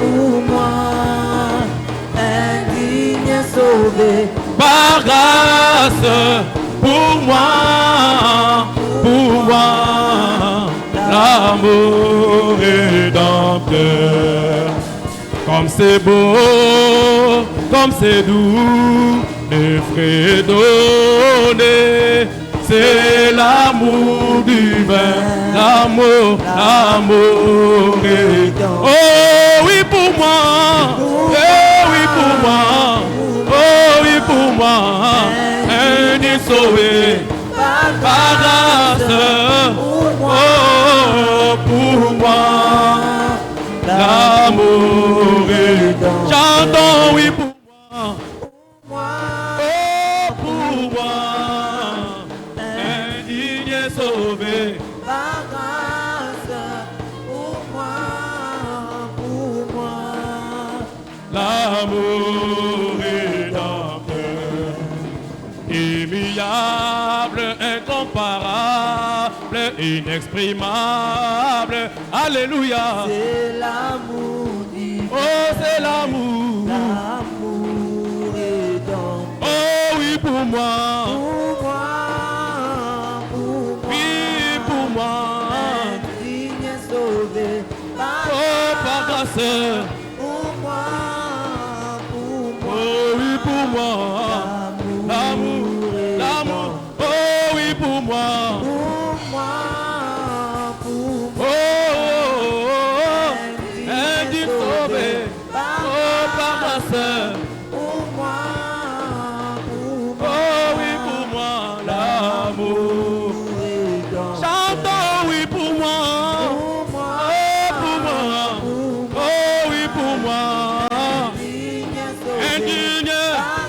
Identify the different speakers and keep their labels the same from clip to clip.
Speaker 1: pour moi, indigne sauvé.
Speaker 2: Par grâce, pour moi, l'amour rédempteur. Comme c'est beau, comme c'est doux, les frais donnés, c'est l'amour divin, l'amour rédempteur. Oh oui pour moi, oh oui pour moi, oh oui pour moi, un sauvé, par grâce, oh pour moi, l'amour rédempteur. Chantons oui pour moi, oh pour moi, indigne sauvé,
Speaker 1: Par grâce, pour moi,
Speaker 2: l'amour rédempteur, immuable, incomparable, inexprimable, alléluia.
Speaker 1: c'est l'amour divin,
Speaker 2: Oh, c'est l'amour,
Speaker 1: l'amour rédempteur.
Speaker 2: oh oui pour moi, oui pour moi,
Speaker 1: Indigne sauvé, par
Speaker 2: oh par grâce,
Speaker 1: pour moi,
Speaker 2: oh oui pour moi, l'amour, l'amour, oh oui pour moi, oh, indigne sauvé, oh par grâce, oh oui pour moi, l'amour, chantons oui pour moi, oh pour moi, oh oui pour moi, indigne,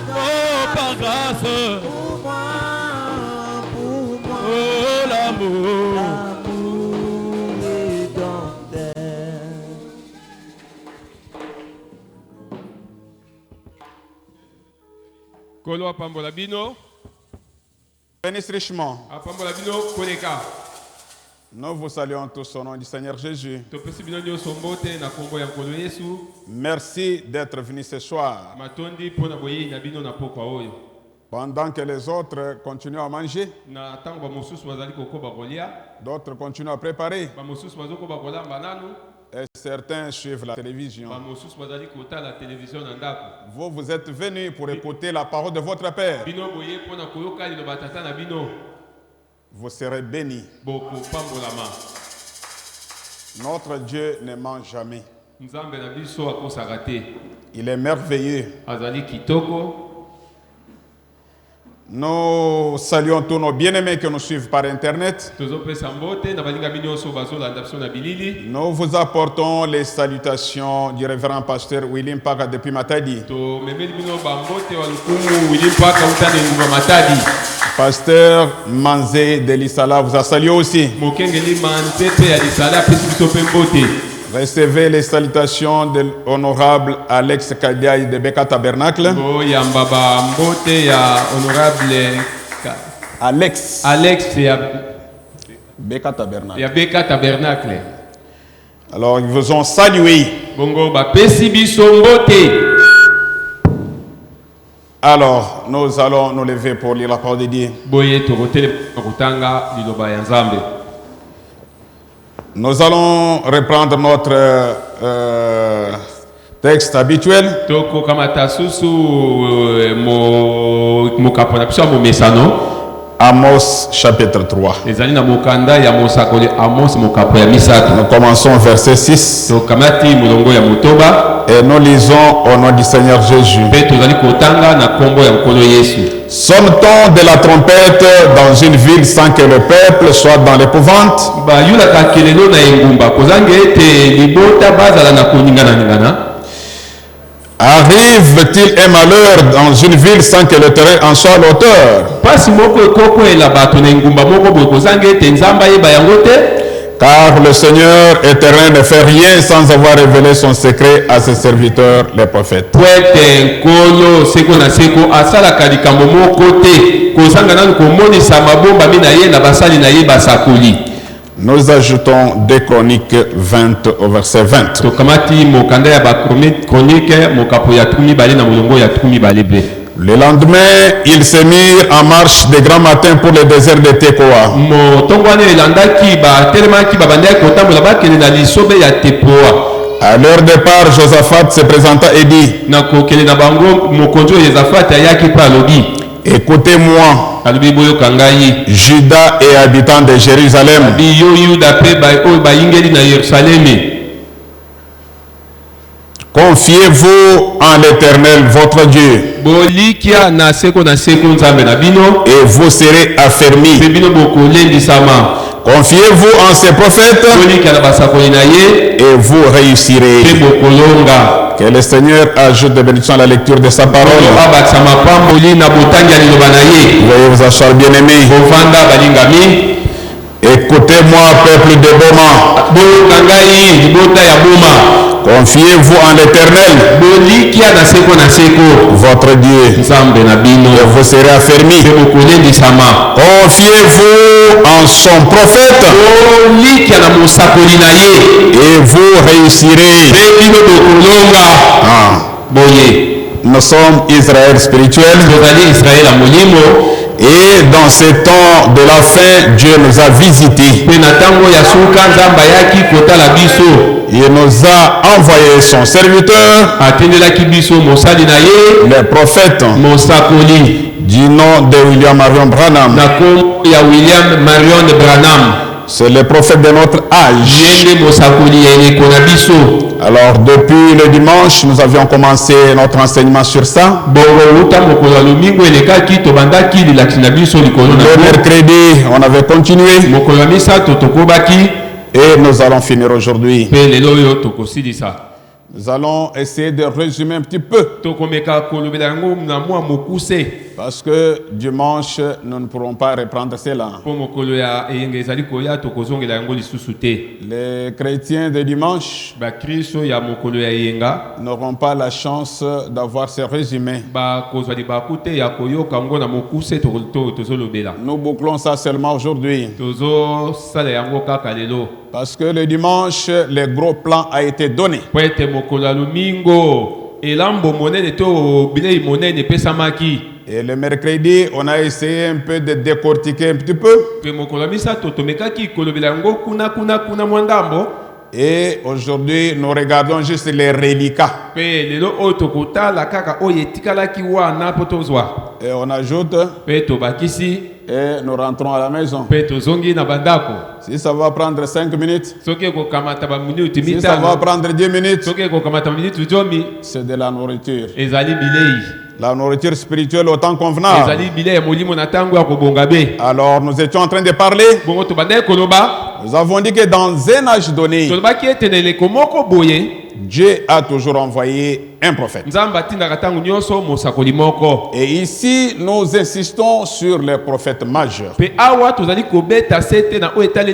Speaker 2: oh par grâce, oh l'amour. Kolo apambola bino,
Speaker 3: Bénisse richement.
Speaker 2: apambola bino koleka.
Speaker 3: Nous vous saluons tous au nom du Seigneur Jésus.
Speaker 2: Topesi bino nyonso mbote na kombo ya nkolo Yesu.
Speaker 3: Merci d'être venus ce soir.
Speaker 2: Matondi pona boye na bino na pokwa oyo.
Speaker 3: Pendant que les autres continuent à manger,
Speaker 2: Na tango ba mosusu bazali kokoba kolia,
Speaker 3: d'autres continuent à préparer
Speaker 2: ba mosusu bazokoba kolamba nanu,
Speaker 3: et certains suivent la télévision.
Speaker 2: ba mosusu bazali kotala télévision na ndako.
Speaker 3: Vous êtes venus pour écouter la parole de votre Père.
Speaker 2: Bino boye pona koyoka liloba tata na bino.
Speaker 3: Vous serez bénis.
Speaker 2: Boko pambolama.
Speaker 3: Notre Dieu ne ment jamais.
Speaker 2: Nzambe na biso akosaka te.
Speaker 3: Il est merveilleux.
Speaker 2: Azali kitoko.
Speaker 3: Nous saluons tous nos bien-aimés qui nous suivent par Internet.
Speaker 2: Tozopesa mbote na balinga bino nyonso bazolanda biso na bilili.
Speaker 3: Nous vous apportons les salutations du révérend pasteur William Paka depuis Matadi.
Speaker 2: To memeli bino ba mbote wa lukumu wili mpaka utane nguma Matadi.
Speaker 3: Pasteur Manzé de Lissala vous a salué aussi.
Speaker 2: Mokengeli mantepe ya lisala pesi biso pe mbote.
Speaker 3: Recevez les salutations de l'honorable Alex Kadiaï de Beka Tabernacle.
Speaker 2: Bo yamba ba mbote ya honorable Alex ya
Speaker 3: Beka Tabernacle.
Speaker 2: ya Beka Tabernacle.
Speaker 3: Alors ils vous ont salué.
Speaker 2: Bongo ba pesi biso mbote.
Speaker 3: Alors nous allons nous lever pour lire la parole de Dieu.
Speaker 2: Boye tokotele kotanga liloba ya Nzambe.
Speaker 3: Nous allons reprendre notre texte habituel.
Speaker 2: Toko kamata susu mo kapona biso mo mesano.
Speaker 3: Amos chapitre 3.
Speaker 2: Ezali na mokanda ya mosakoli Amos mokapo ya misato.
Speaker 3: Nous commençons verset 6.
Speaker 2: To kamati mulongo ya motoba.
Speaker 3: Et nous lisons au nom du Seigneur Jésus.
Speaker 2: Pe tozali kotanga na kombo ya nkolo Yesu.
Speaker 3: Sonne-t-on de la trompette dans une ville sans que le peuple soit dans l'épouvante?
Speaker 2: Ba yulaka kelelo na engumba kozange ete libota bazala na koningana.
Speaker 3: Arrive-t-il un malheur dans une ville sans que le terrain en soit l'auteur?
Speaker 2: Pasi moko ekoko ela bato na engumba moko boye kozange ete nzamba yeba yango te.
Speaker 3: Car le Seigneur éternel ne fait rien sans avoir révélé son secret à ses serviteurs, les prophètes.
Speaker 2: Pwete nkolo seko na seko asalaka likambo moko te kozanga nanu komonisa mabomba mi na ye na basali na ye basakoli.
Speaker 3: Nous ajoutons 2 Chroniques 20 au verset 20. Le lendemain, ils se mirent en marche de grand matin pour le désert de Tekoa. À leur départ, Josaphat se présenta et dit: écoutez-moi, Judas et habitants de Jérusalem. Confiez-vous en l'Éternel, votre Dieu, et vous serez affermis. Confiez-vous en ses prophètes, et vous réussirez. Que le Seigneur ajoute des bénédictions à la lecture de sa parole. Veuillez vous asseoir, bien-aimés. Écoutez-moi, peuple de Boma. Confiez-vous en l'Éternel, votre Dieu, et vous serez affermis. Confiez-vous en son prophète, et vous réussirez. Nous sommes Israël spirituel. Et dans ce temps de la fin, Dieu nous a visités. Il nous a envoyé son serviteur, le prophète, du nom de William Marion Branham. C'est le prophète de notre âge. Alors depuis le dimanche, nous avions commencé notre enseignement sur ça. Le mercredi, on avait continué. Et nous allons finir aujourd'hui. Nous allons essayer de résumer un petit peu. Parce que dimanche, nous ne pourrons pas reprendre cela. Les chrétiens de dimanche n'auront pas la chance d'avoir ces résumés. Nous bouclons ça seulement aujourd'hui. Parce que le dimanche, le gros plan a été donné. Et le mercredi, on a essayé un peu de décortiquer un petit peu. Et aujourd'hui, nous regardons juste les reliquats. Et on ajoute. Et nous rentrons à la maison. Si ça va prendre 5 minutes, si ça va prendre 10 minutes, c'est de la nourriture. La nourriture spirituelle au temps convenable. Alors nous étions en train de parler. Nous avons dit que dans un âge donné, Dieu a toujours envoyé un prophète. Et ici, nous insistons sur les prophètes majeurs.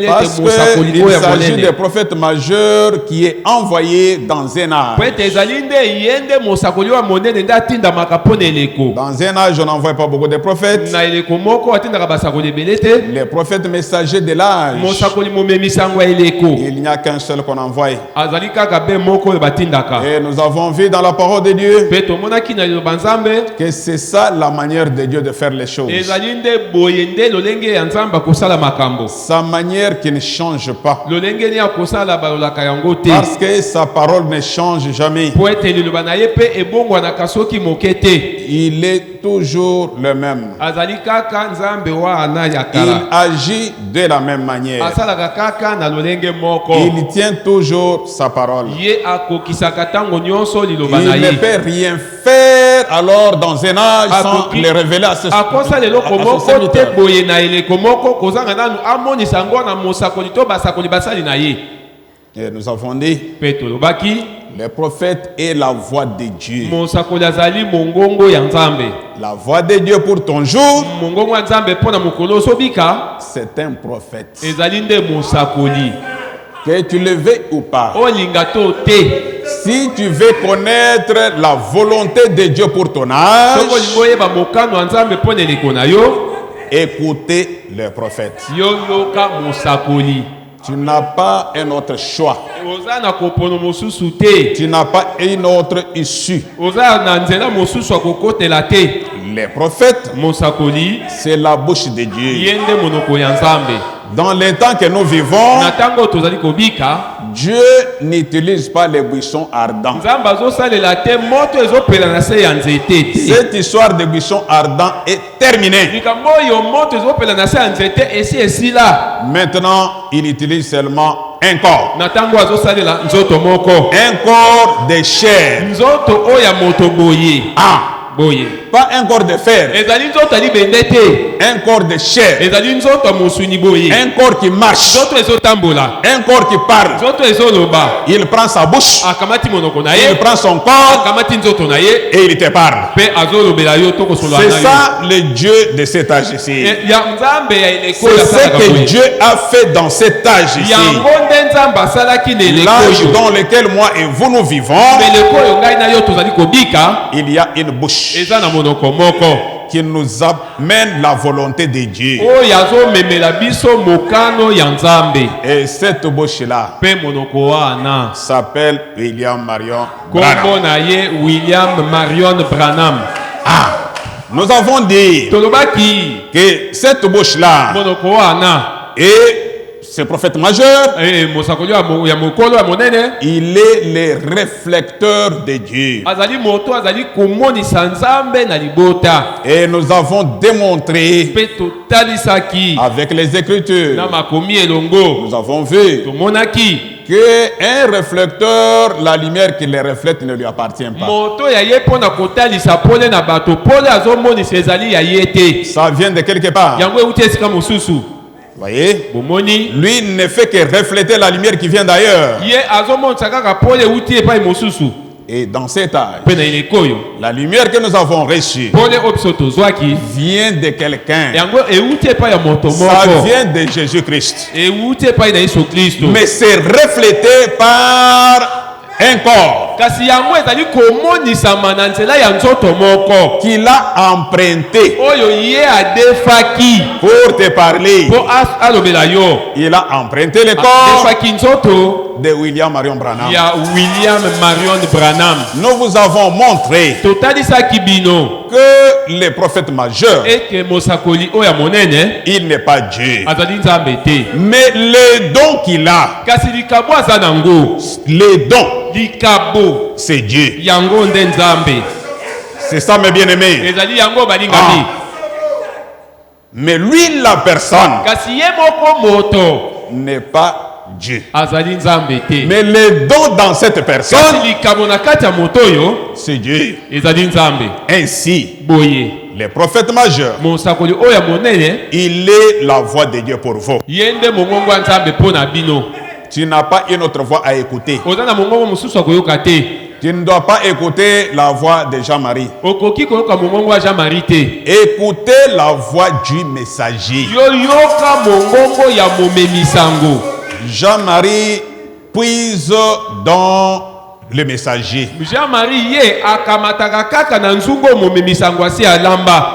Speaker 3: Parce qu'il s'agit des prophètes majeurs qui est envoyé dans un âge. Dans un âge, on n'envoie pas beaucoup de prophètes. Les prophètes messagers de l'âge, il n'y a qu'un seul qu'on envoie. Et nous avons vu dans la parole de Dieu que c'est ça la manière de Dieu de faire les choses. Sa manière qui ne change pas. Parce que sa parole ne change jamais. Il est toujours le même. Il agit de la même manière. Il tient toujours sa parole. Il ne peut rien faire alors dans un âge sans le révéler à ce serviteur. Et nous avons dit, le prophète est la voix de Dieu. La voix de Dieu pour ton jour, c'est un prophète. Que tu le veuilles ou pas. Si tu veux connaître la volonté de Dieu pour ton âge, écoutez le prophète. Tu n'as pas un autre choix. Tu n'as pas une autre issue. Les prophètes, c'est la bouche de Dieu. Dans les temps que nous vivons, Dieu n'utilise pas les buissons ardents. Cette histoire de buissons ardents est terminée. Maintenant, il utilise seulement un corps. Un corps de chair. Ah. Pas un corps de fer. Un corps de chair. Un corps qui marche. Un corps qui parle. Il prend sa bouche. Il prend son corps. Et il te parle. C'est ça le Dieu de cet âge ici. C'est ce que Dieu a fait dans cet âge ici. L'âge dans lequel moi et vous nous vivons, il y a une bouche qui nous amène la volonté de Dieu. Et cette bouche-là s'appelle William Marion Branham. Ah, nous avons dit que cette bouche-là est ce prophète majeur, il est le réflecteur de Dieu. Et nous avons démontré avec les Écritures, nous avons vu qu'un réflecteur, la lumière qui le reflète ne lui appartient pas. Ça vient de quelque part. Voyez, lui ne fait que refléter la lumière qui vient d'ailleurs. Et dans cet âge, la lumière que nous avons reçue vient de quelqu'un. Ça vient de Jésus-Christ. Mais c'est reflété par un corps qu'il a emprunté pour te parler. Il a emprunté le corps de William Marion Branham. Nous vous avons montré que le prophète majeur, il n'est pas Dieu, mais les dons qu'il a, les dons, c'est Dieu. C'est ça, mes bien-aimés. Ah. Mais lui, la personne, n'est pas Dieu. Mais les dons dans cette personne, c'est Dieu. Ainsi, le prophète majeur, il est la voix de Dieu pour vous. Tu n'as pas une autre voix à écouter. Tu ne dois pas écouter la voix de Jean-Marie. Écoutez la voix du messager. Jean-Marie puise dans le messager.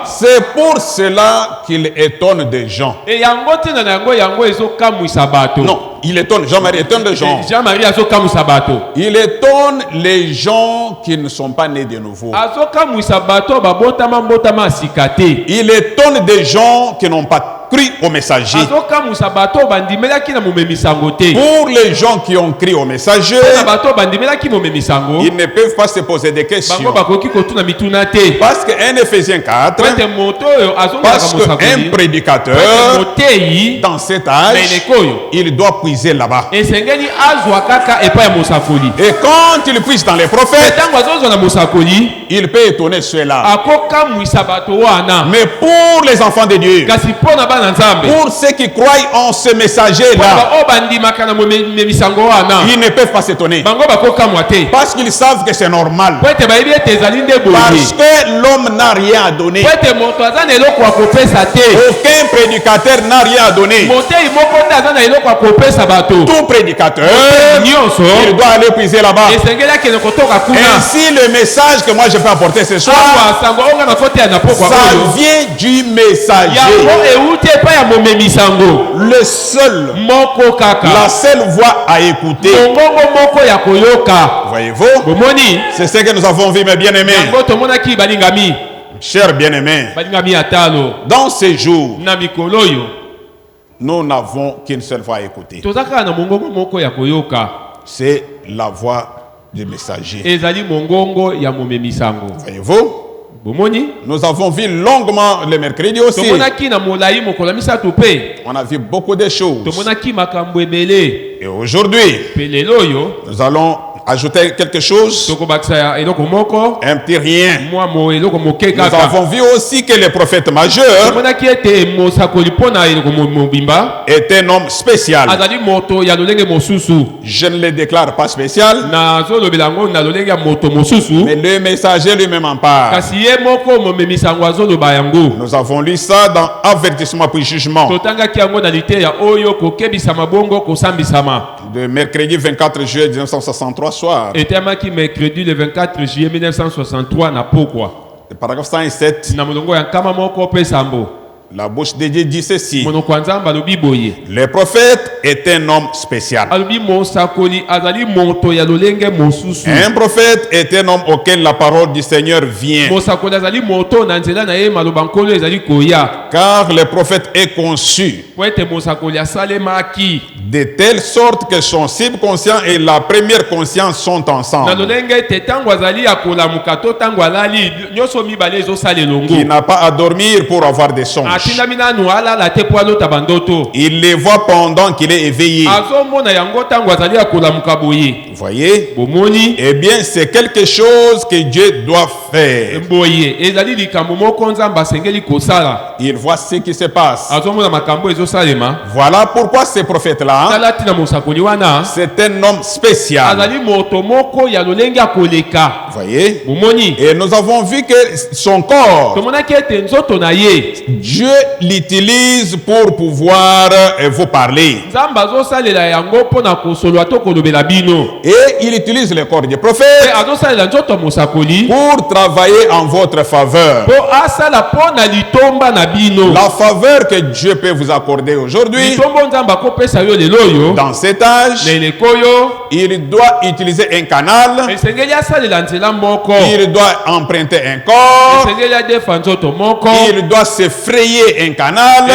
Speaker 3: C'est pour cela qu'il étonne des gens. Non, il étonne. Jean-Marie étonne des gens. Il étonne les gens qui ne sont pas nés de nouveau. Il étonne des gens qui n'ont pas cru au messager. Pour les gens qui ont cru au messager, ils ne peuvent pas se poser des questions. Parce qu'un Éphésiens 4, parce qu'un prédicateur, dans cet âge, il doit puiser là-bas. Et quand il puise dans les prophètes, il peut étonner ceux-là. Mais pour les enfants de Dieu, pour ceux qui croient en ce messager-là, ils ne peuvent pas s'étonner. Parce qu'ils savent que c'est normal. Parce que l'homme n'a rien à donner. Aucun prédicateur n'a rien à donner. Tout prédicateur, il doit aller puiser là-bas. Ainsi, le message que moi je peux apporter ce soir, ça vient du messager. Le seul, la seule voix à écouter. Voyez-vous? C'est ce que nous avons vu, mes bien-aimés. Chers bien-aimés, dans ces jours, nous n'avons qu'une seule voix à écouter. C'est la voix du messager. Voyez-vous? Nous avons vu longuement le mercredi aussi. On a vu beaucoup de choses. Et aujourd'hui, nous allons ajouter quelque chose, un petit rien. Nous avons vu aussi que le prophète majeur est un homme spécial. Je ne le déclare pas spécial, mais le messager lui-même en parle. Nous avons lu ça dans Avertissement puis Jugement, de mercredi 24 juillet 1963 soir.
Speaker 2: Mercredi le 24 juillet 1963 na pokwa.
Speaker 3: Le paragraphe 107. La bouche de Dieu dit ceci. Le prophète est un homme spécial. Un prophète est un homme auquel la parole du Seigneur vient. Car le prophète est conçu de telle sorte que son subconscient et la première conscience sont ensemble. Qui n'a pas à dormir pour avoir des songes. Il les voit pendant qu'il est éveillé. Vous voyez? Eh bien, c'est quelque chose que Dieu doit faire. Il voit ce qui se passe. Voilà pourquoi ce prophète-là, c'est un homme spécial. Vous voyez? Et nous avons vu que son corps, Dieu l'utilise pour pouvoir vous parler. Et il utilise le corps du prophète pour travailler en votre faveur. La faveur que Dieu peut vous accorder aujourd'hui, dans cet âge, il doit utiliser un canal, il doit emprunter un corps, il doit se frayer un canal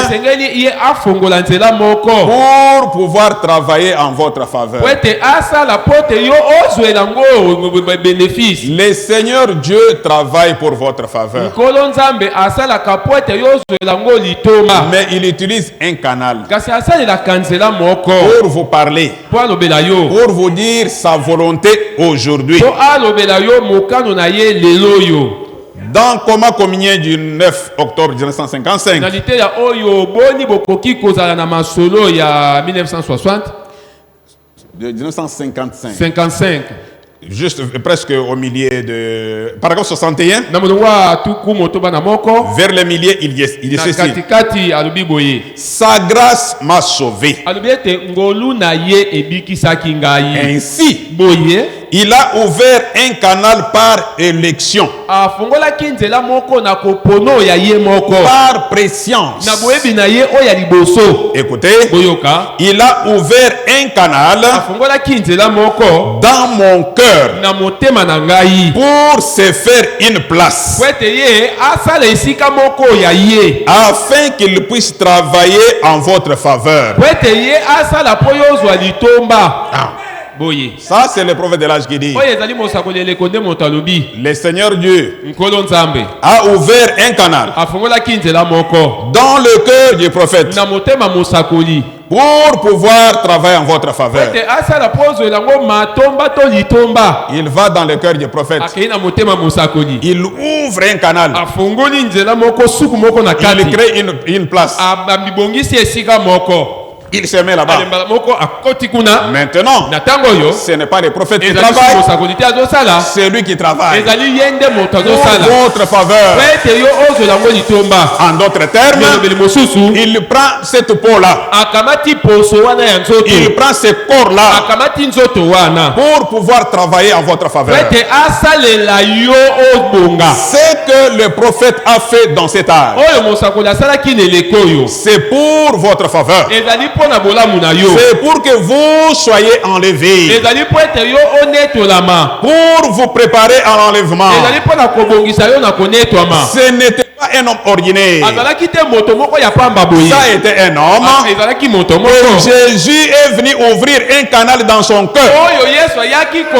Speaker 3: pour pouvoir travailler en votre faveur. Le Seigneur Dieu travaille pour votre faveur, mais il utilise un canal pour vous parler, pour vous dire sa volonté aujourd'hui. Dans Coma Communion du 9 octobre 1955, de 1955, juste presque au milieu de paragraphe 61, vers le milieu, il dit ceci: sa grâce m'a sauvé. Ainsi, il a ouvert un canal par élection, par préscience. Écoutez, il a ouvert un canal dans mon cœur pour se faire une place, afin qu'il puisse travailler en votre faveur. Ça, c'est le prophète de l'âge qui dit: le Seigneur Dieu a ouvert un canal dans le cœur du prophète pour pouvoir travailler en votre faveur. Il va dans le cœur du prophète, il ouvre un canal, il crée une place. Il se met là-bas. Maintenant, ce n'est pas les prophètes qui travaillent, c'est lui qui travaille pour votre faveur. En d'autres termes, il prend cette peau-là, il prend ce corps-là pour pouvoir travailler en votre faveur. Ce que le prophète a fait dans cet âge, c'est pour votre faveur. C'est pour que vous soyez enlevés, pour vous préparer à l'enlèvement. Ce n'était pas un homme ordinaire, ça a été un homme. Jésus est venu ouvrir un canal dans son cœur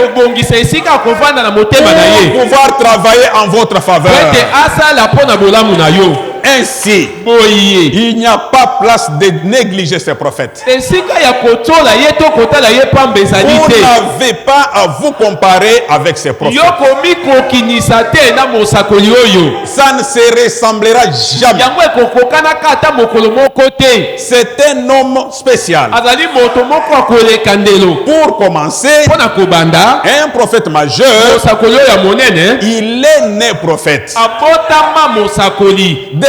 Speaker 3: pour pouvoir travailler en votre faveur. Ainsi, il n'y a pas place de négliger ces prophètes. Vous n'avez pas à vous comparer avec ces prophètes. Ça ne se ressemblera jamais. C'est un homme spécial. Pour commencer, un prophète majeur, il est né prophète.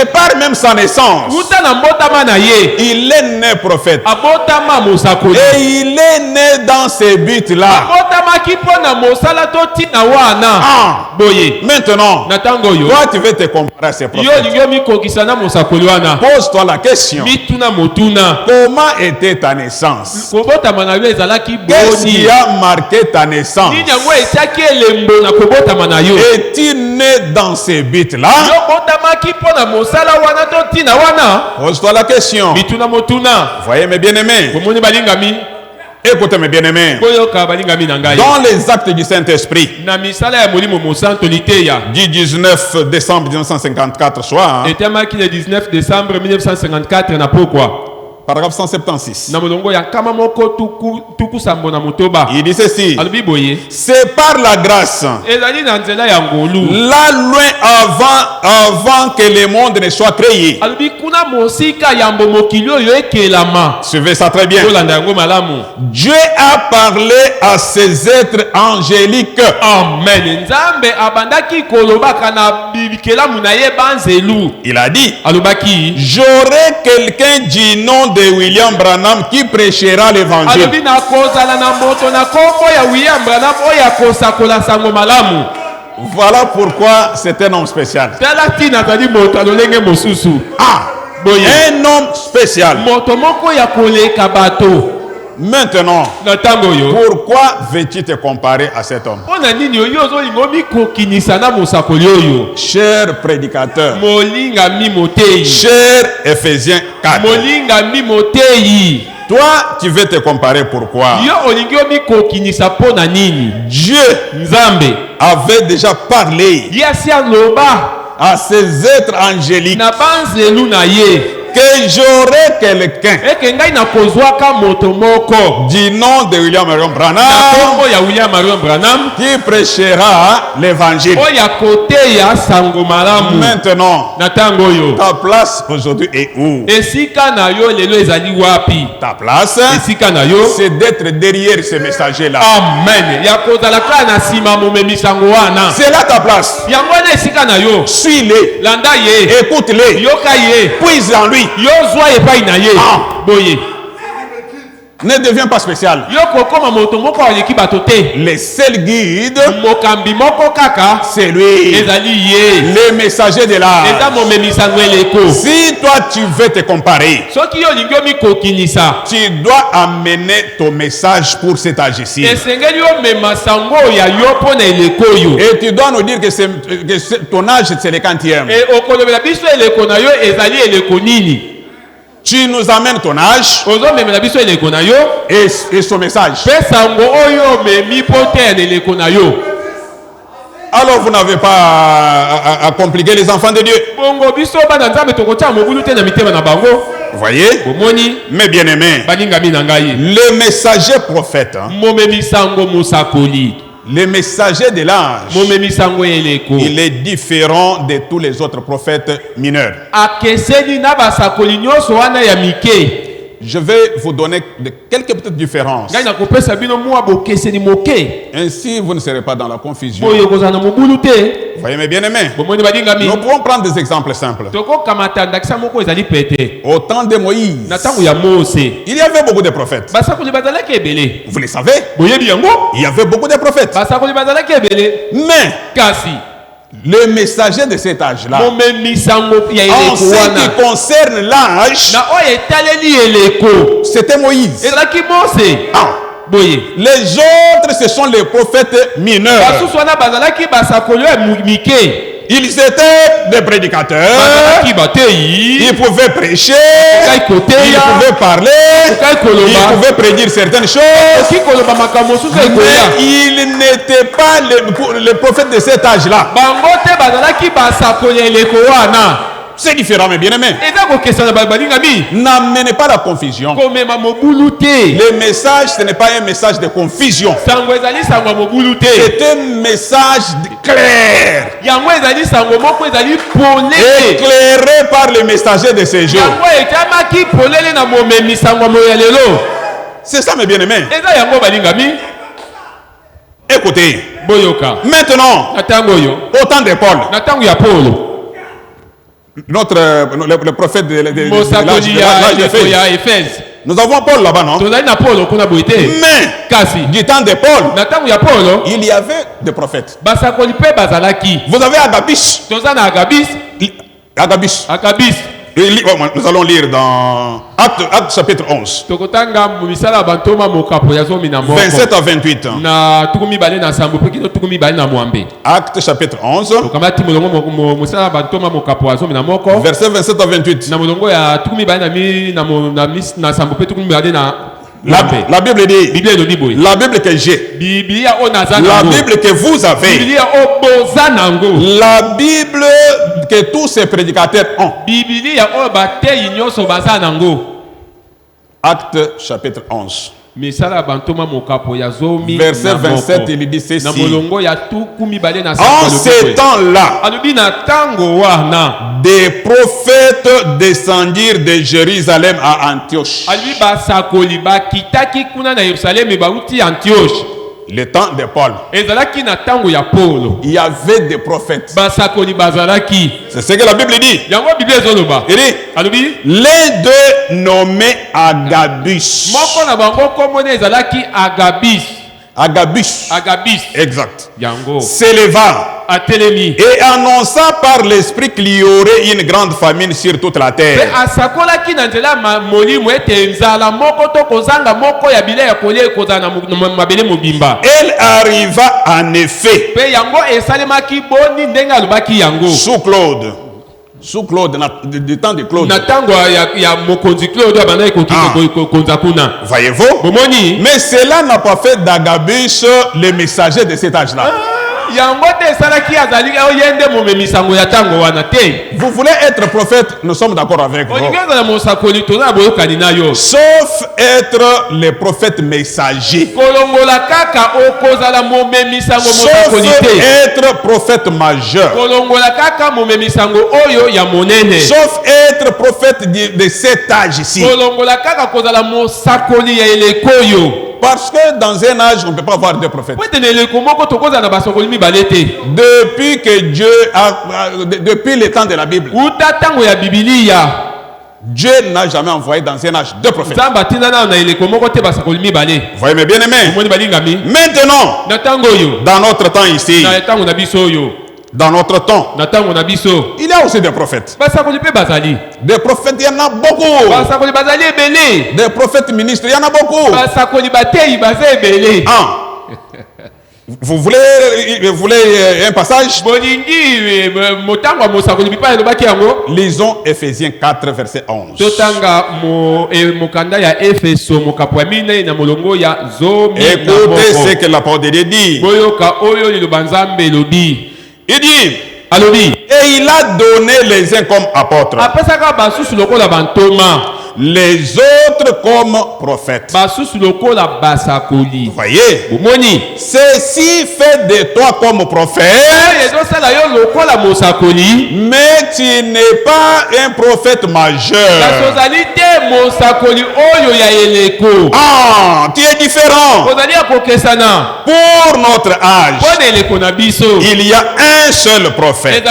Speaker 3: De par même sa naissance, il est né prophète. Et il est né dans ces buts-là. Maintenant, toi tu veux te comparer à ces prophètes. Pose-toi la question. Comment était ta naissance? Qu'est-ce qui a marqué ta naissance? Es-tu né dans ces buts-là? Pose-toi la question. Voyez mes bien-aimés. Écoutez mes bien-aimés. Dans les actes du Saint-Esprit du 19 décembre 1954 soir, paragraphe 176. Il dit ceci. C'est par la grâce. Là loin avant que le monde ne soit créé. Suivez ça très bien. Dieu a parlé à ces êtres angéliques. Amen. Il a dit, j'aurai quelqu'un du nom de William Branham qui prêchera l'évangile. Voilà pourquoi c'est un homme spécial. Un homme spécial. Maintenant, pourquoi veux-tu te comparer à cet homme? Cher prédicateur, cher Éphésiens 4, toi, tu veux te comparer pourquoi? Dieu avait déjà parlé à ces êtres angéliques que j'aurai quelqu'un du nom de William Branham qui prêchera l'évangile. Maintenant, ta place aujourd'hui est où? Ta place, c'est d'être derrière ces messagers-là. Amen. C'est là ta place. Suis-les, écoute-les, puise en lui. Ne deviens pas spécial. Le seul guide, c'est lui, le messager de l'âge. Si toi tu veux te comparer, tu dois amener ton message pour cet âge-ci. Et tu dois nous dire que ton âge c'est le 40e. Tu nous amènes ton âge et son message. Alors vous n'avez pas à compliquer les enfants de Dieu. Vous voyez? Mes bien-aimés, le messager prophète, le messager de l'âge, il est différent de tous les autres prophètes mineurs. je vais vous donner quelques petites différences. Ainsi, vous ne serez pas dans la confusion. Voyez mes bien-aimés. Nous pouvons prendre des exemples simples. Au temps de Moïse, il y avait beaucoup de prophètes. Vous le savez? Il y avait beaucoup de prophètes. Mais le messager de cet âge-là, en ce qui concerne l'âge, c'était Moïse. Les autres, ce sont les prophètes mineurs. Ils étaient des prédicateurs. Ils pouvaient prêcher. Ils pouvaient parler. Ils pouvaient prédire certaines choses. Mais ils n'étaient pas les prophètes de cet âge-là. C'est différent, mes bien-aimés. N'amenez pas la confusion. Le message, ce n'est pas un message de confusion. C'est un message clair. Éclairé par le messager de ces jours. C'est ça, mes bien-aimés. Écoutez. Maintenant, au temps de Paul, le prophète de l'âge d'Éphèse. Nous avons Paul là-bas, non? Mais du temps de Paul, il y avait des prophètes. Vous avez Agabus. Nous allons lire dans Actes chapitre 11. 27 à 28. Actes chapitre 11. Verset 27 à 28. La Bible dit, la Bible que j'ai, la Bible que vous avez, la Bible que tous ces prédicateurs ont. Acte chapitre 11. Verset 27, il dit ceci. En ce temps-là, des prophètes descendirent de Jérusalem à Antioche. Le temps de Paul, il y avait des prophètes. C'est ce que la Bible dit. Il dit, les deux nommés Agabus. Agabus. Exact. S'éleva et annonça par l'esprit qu'il y aurait une grande famine sur toute la terre. Elle arriva en effet sous Claude, du temps de Claude. Voyez-vous? Mais cela n'a pas fait d'Agabus le messager de cet âge-là. Vous voulez être prophète, nous sommes d'accord avec vous. Sauf être le prophète messager. Sauf être prophète majeur. Sauf être prophète de cet âge ici. Parce que dans un âge, on ne peut pas avoir deux prophètes. Depuis que Dieu depuis le temps de la Bible, Dieu n'a jamais envoyé dans un âge deux prophètes. Voyez mes bien-aimés. Maintenant, dans notre temps ici, dans notre temps, il y a aussi des prophètes. Des prophètes, il y en a beaucoup. Des prophètes ministres, il y en a beaucoup. Vous voulez un passage? Lisons Éphésiens 4, verset 11. Écoutez ce que la parole de Dieu dit. Il dit, et il a donné les uns comme apôtres, les autres comme prophètes. Voyez, ceci fait de toi comme prophète mais tu n'es pas un prophète majeur. Ah, tu es différent. Pour notre âge, il y a un seul prophète.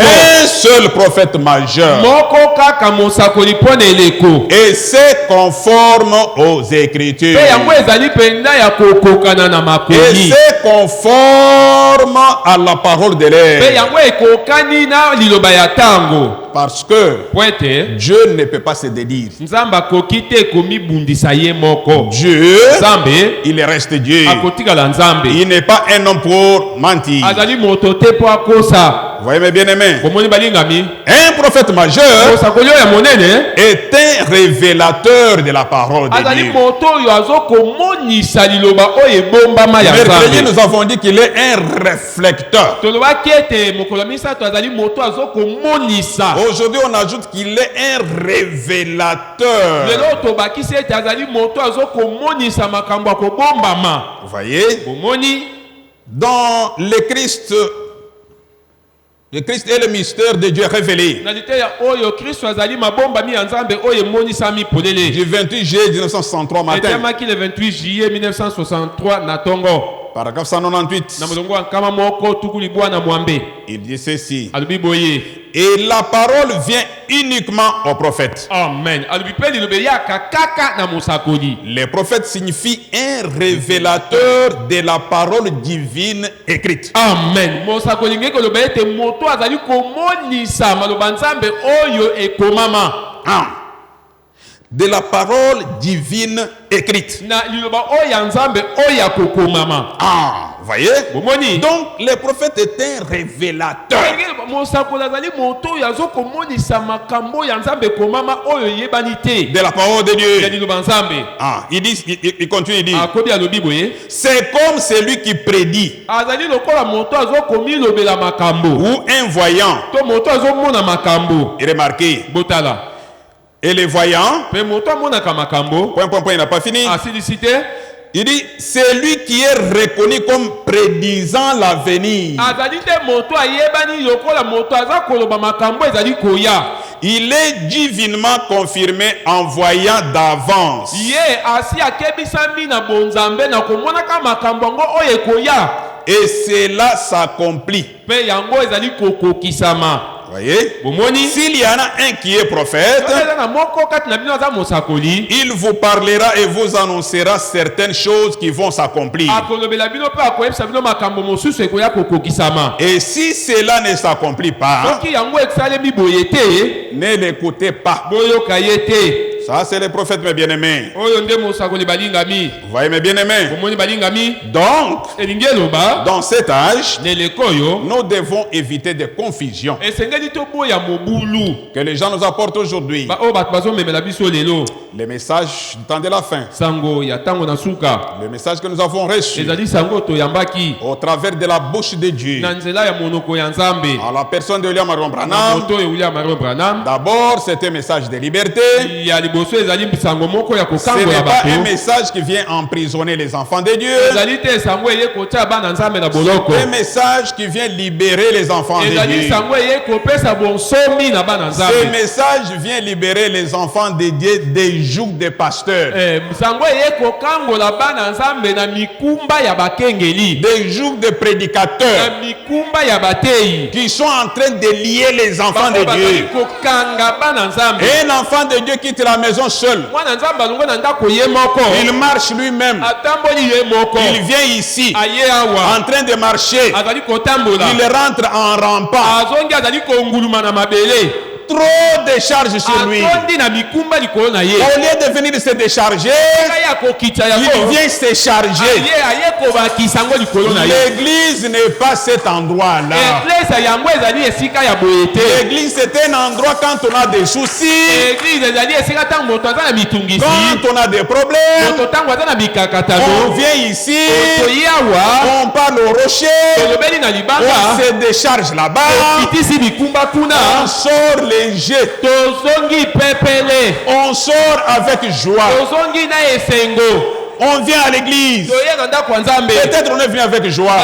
Speaker 3: Un seul prophète majeur. Et c'est conforme aux Écritures. Et c'est conforme à la parole de l'air. Parce que Dieu ne peut pas se dédire. Dieu, il reste Dieu. Il n'est pas un homme pour mentir. Vous voyez mes bien-aimés? Un prophète majeur est un révélateur de la parole de Dieu. Mercredi, nous avons dit qu'il est un réflecteur. Aujourd'hui, on ajoute qu'il est un révélateur. Vous voyez? Dans le Christ est le mystère de Dieu révélé. Du 28 juillet 1963 matin. Paragraphe 198. Il dit ceci. Et la parole vient uniquement au prophète. Amen. Le prophète signifie un révélateur de la parole divine écrite. Amen. De la parole divine écrite. Vous voyez? Donc le prophète est un révélateur de la parole de Dieu. Il continue, il dit, c'est comme celui qui prédit ou un voyant. Et remarquez, et les voyants, point, il n'a pas fini. Il dit, c'est lui qui est reconnu comme prédisant l'avenir. Il est divinement confirmé en voyant d'avance. Et cela s'accomplit. Voyez? S'il y en a un qui est prophète, il vous parlera et vous annoncera certaines choses qui vont s'accomplir. Et si cela ne s'accomplit pas, ne l'écoutez pas. Ça, c'est les prophètes, mes bien-aimés. Vous voyez, mes bien-aimés? Donc, dans cet âge, nous devons éviter des confusions que les gens nous apportent aujourd'hui. Les messages du temps de la fin. Le message que nous avons reçu au travers de la bouche de Dieu, à la personne de William Marion Branham. D'abord, c'est un message de liberté. Ce n'est pas un message qui vient emprisonner les enfants de Dieu. C'est un message qui vient libérer les enfants de Dieu. Ce message vient libérer les enfants de Dieu des jougs des pasteurs. Des jougs des prédicateurs qui sont en train de lier les enfants de Dieu. Et un enfant de Dieu quitte la maison seul. Il marche lui-même. Il vient ici en train de marcher. Il rentre en rampant. Trop de charges sur lui. Au lieu de venir se décharger, il vient se charger. L'église n'est pas cet endroit-là. L'église c'est un endroit quand on a des soucis, quand on a des problèmes, on vient ici, on parle au rocher, on se décharge là-bas, on sort léger, on sort avec joie, On vient à l'église. Peut-être on est venu avec joie.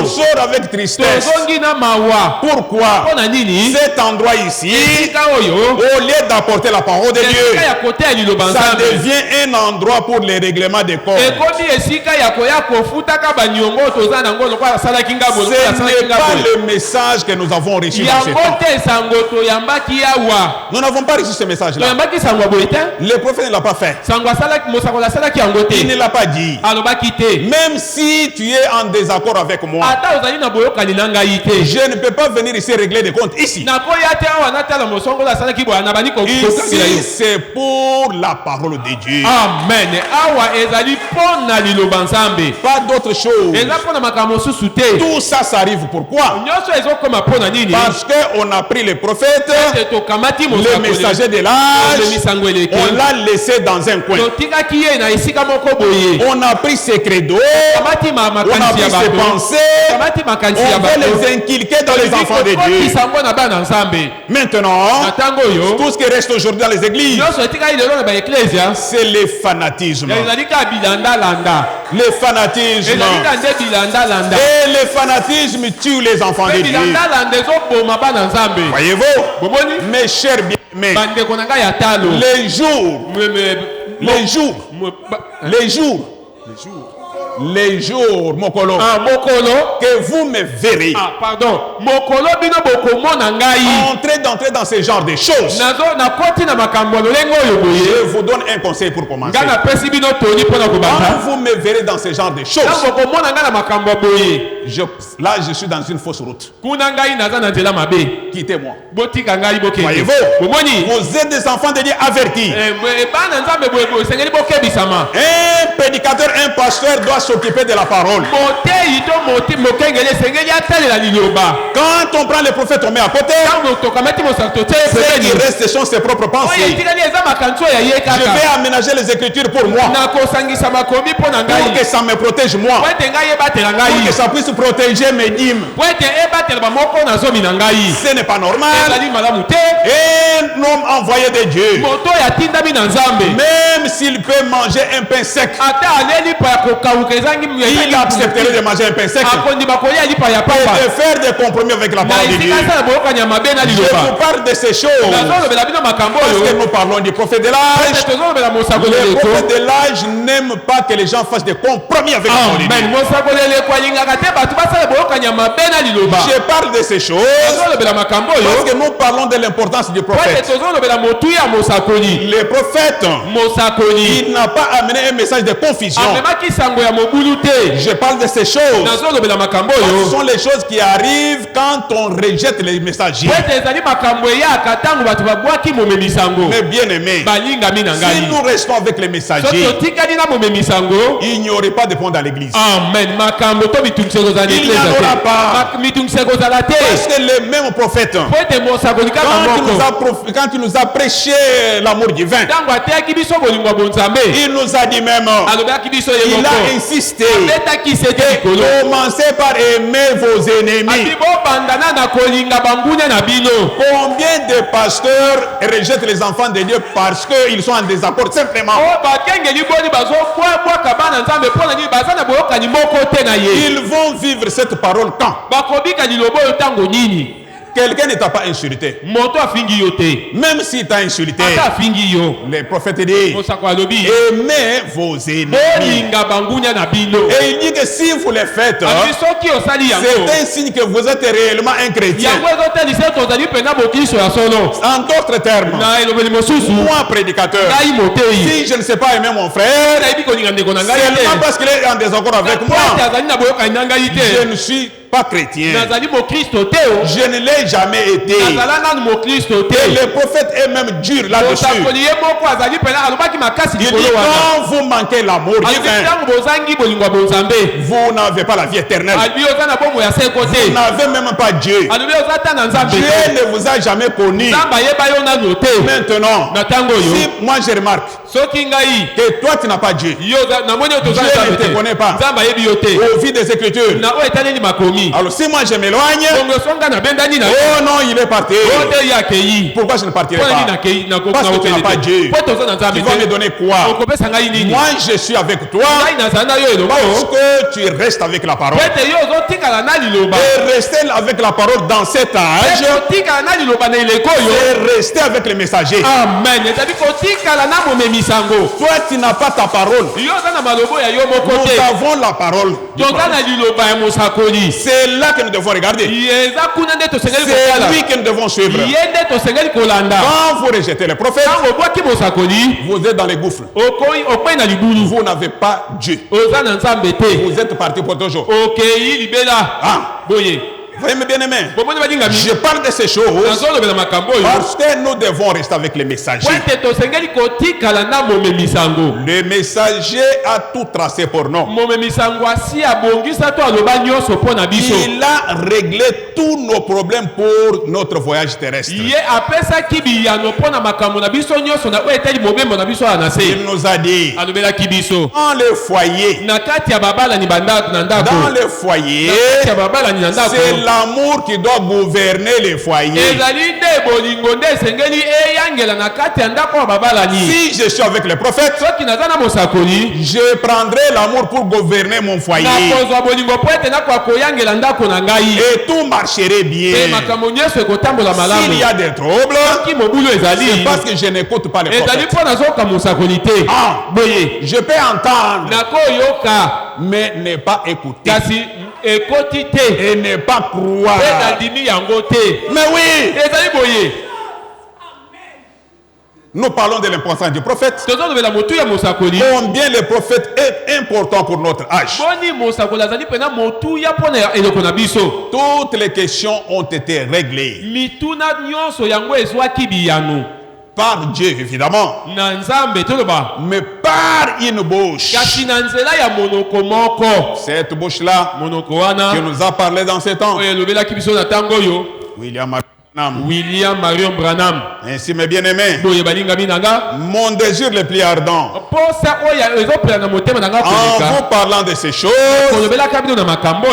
Speaker 3: On sort avec tristesse. Pourquoi? Cet endroit ici, au lieu d'apporter la parole de Dieu, ça devient un endroit pour les règlements des corps. Ce n'est pas le message que nous avons reçu dans ce temps. Nous n'avons pas reçu ce message-là. Le prophète ne l'a pas fait. Il ne l'a pas dit. Même si tu es en désaccord avec moi, je ne peux pas venir ici régler des comptes ici. Ici, c'est pour la parole de Dieu.
Speaker 2: Amen.
Speaker 3: Pas d'autre chose. Tout ça, ça arrive pourquoi? Parce qu'on a pris les prophètes, le messager de l'âge, on l'a laissé dans un coin. On a pris ses credos, on a pris ses pensées, on veut les inculquer dans les enfants de Dieu. Maintenant, tout ce qui reste aujourd'hui dans les églises, c'est le fanatisme. Le fanatisme. Et le fanatisme tue les enfants de Dieu. Voyez-vous, mes chers bien-aimés, les jours, Mokolo, que vous me verrez entrer dans ce genre de choses. Je vous donne un conseil pour commencer. Quand vous me verrez dans ce genre de choses, là je suis dans une fausse route. Quittez-moi. Voyez-vous, vous êtes des enfants de Dieu avertis. Un prédicateur, un pasteur doit s'occuper de la parole. Quand on prend les prophètes, on met à côté. Ce qui reste, ce sont ses propres pensées. Je vais aménager les écritures pour moi, pour que ça me protège moi, pour que ça puisse protéger mes dîmes. Ce n'est pas normal. Un homme envoyé de Dieu, même s'il peut manger un pain sec, il accepterait de manger un pain sec et de faire des compromis avec la parole de Dieu. Je vous parle de ces choses parce que nous parlons du prophète de l'âge. Le prophète de l'âge n'aime pas que les gens fassent des compromis avec la parole de Dieu. Je parle de ces choses parce que nous parlons de l'importance du prophète. Le prophète, il n'a pas amené un message de confusion. Je parle de ces choses. Ce sont les choses qui arrivent quand on rejette les messagers. Mais bien aimé, si nous restons avec les messagers, il n'y aurait pas de pont dans l'église.
Speaker 2: Amen.
Speaker 3: Il n'y en aura pas. Parce que le même prophète, quand il nous a prêché l'amour divin, il nous a dit même, il a insisté, commencez par aimer vos ennemis. Combien de pasteurs rejettent les enfants de Dieu parce qu'ils sont en désaccord simplement? Ils vont vivre cette parole quand? Quelqu'un ne t'a pas insulté. Même s'il t'a insulté, les prophètes disent aimez vos ennemis. Et il dit que si vous les faites, c'est un signe que vous êtes réellement un chrétien. En d'autres termes, moi prédicateur, si je ne sais pas aimer mon frère, seulement parce qu'il est en désaccord avec moi, je ne suis pas chrétien. Je ne l'ai jamais été. Et les prophètes est même dur là-dessus. Il dit quand vous manquez l'amour divin, vous n'avez pas la vie éternelle. Vous n'avez même pas Dieu. Dieu ne vous a jamais connu. Maintenant, si moi je remarque que toi tu n'as pas Dieu, Dieu ne te connaît pas. Au vu des Écritures, Alors si moi je m'éloigne, oh non, il est parti. Pourquoi je ne partirai pas? Parce que tu n'as pas Dieu. Tu vas me donner quoi? Moi je suis avec toi parce que tu restes avec la parole. Et rester avec la parole dans cet âge, c'est rester avec les messagers.
Speaker 2: Amen.
Speaker 3: Toi tu n'as pas ta parole. Nous avons la parole. C'est là que nous devons regarder. C'est lui que nous devons suivre. Quand vous rejetez les prophètes, vous êtes dans les gouffres. Vous n'avez pas Dieu. Vous êtes parti pour toujours. Voyez mes bien-aimés, je parle de ces choses parce que nous devons rester avec les messagers. Le messager a tout tracé pour nous. Il a réglé tous nos problèmes pour notre voyage terrestre. Il nous a dit dans le foyer, c'est l'amour qui doit gouverner les foyers. Si je suis avec les prophètes, je prendrai l'amour pour gouverner mon foyer. Et tout marcherait bien. S'il y a des troubles, c'est parce que je n'écoute pas les prophètes. Je peux entendre, mais ne pas écouter. Et ne pas croire. Mais oui, nous parlons de l'importance du prophète. Combien le prophète est important pour notre âge. Toutes les questions ont été réglées par Dieu, évidemment, mais par une bouche. Cette bouche-là qui nous a parlé dans ces temps, William Marion Branham. Ainsi, mes bien-aimés, mon désir le plus ardent, en vous parlant de ces choses,